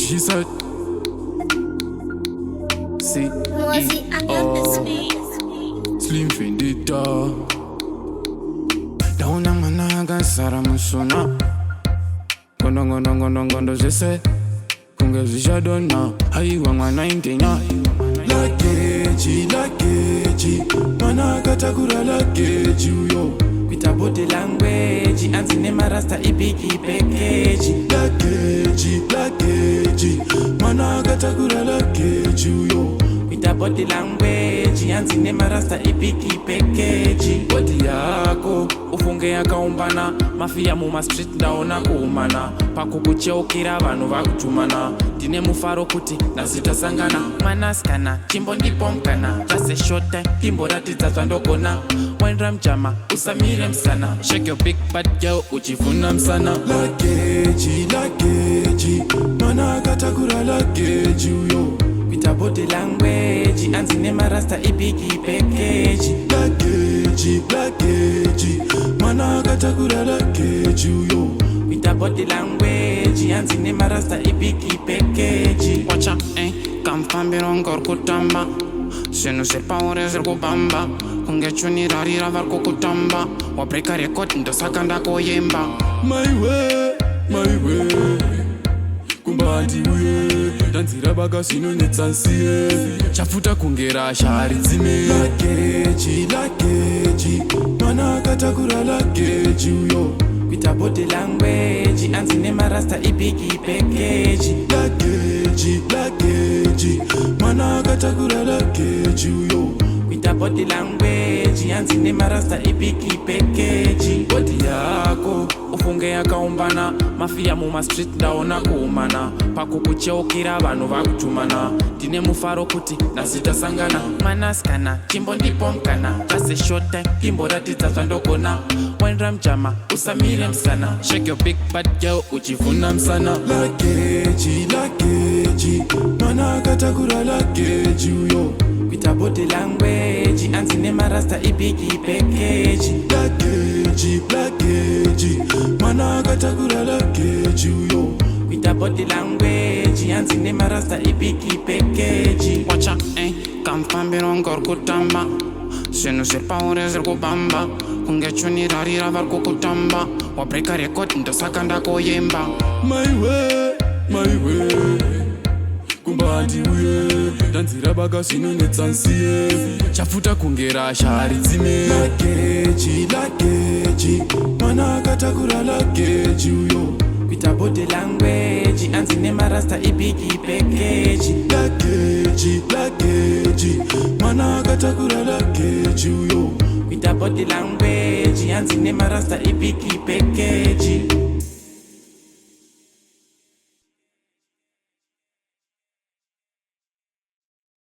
She said, see, Slim Vendetta. Dauna managa sara musona. Gondo zese. Kunge zishadona. Hai wangwa 99. Lakeji. Managa takura lakeji yo. Quita body language, anzine marasta ibiki package. Lakeji, managa takura lakeji yo. Quita body language, anzine marasta ibiki package. Body yako, ufunge yakaumbana, mafia muma street ndaona kuumana. Pakukucheukira vanhu vakutumana. Dine mufaro kuti nazitasangana. Manaskana, chimbo ndipomkana. Just a short time, kimbo ratidza zvandogona. Wendra mjama, usamire msana. Shake your big bad girl, uchivuna msana. Lakeji, managa takura lakeji yo. Quita body language, anzine marasta ibiki package. Lakeji, managa takura lakeji yo. Quita body language, anzine marasta ibiki package. Watcha, kamfambiro ngor kutamba. Senu se paure zer kubamba. Kungechuni rarira var kukutamba. Wabreka record ndo sakanda koyemba. My way. Kumbandi uye. Danzira baga sino netsansiye. Chafuta kungera shari zime. Lakeji, managa takura lakeji yo. Quita body language, anzine marasta ibiki package. Lakeji, managa takura lakeji yo. Quita body language, anzine marasta ibiki package. Body yako, ufunge yakaumbana, mafia muma street ndaona kuumana. Pakukucheukira vanhu vakutumana. Dine mufaro kuti nazitasangana. Manaskana, chimbo ndipomkana. Just a short time, kimbo ratidza zvandogona. Wendra mjama, usamire msana. Shake your big bad girl, uchivuna msana. Lakeji, managa takura lakeji yo. Quita body language, anzine marasta ibiki package. Lakeji, managa takura lakeji yo. Quita body language, anzine marasta ibiki package. Watcha, kamfambiro ngor kutamba. Senu se paure zer kubamba. Kungechuni rarira var kukutamba. Wabreka record ndo sakanda koyemba. My way. Kumbandi uye. Danzira baga sino netsansiye. Chafuta kungera shari zime. Lakeji, managa takura lakeji yo. Quita body language, anzine marasta ibiki package. Lakeji, managa takura lakeji yo. Quita body language, anzine marasta ibiki package.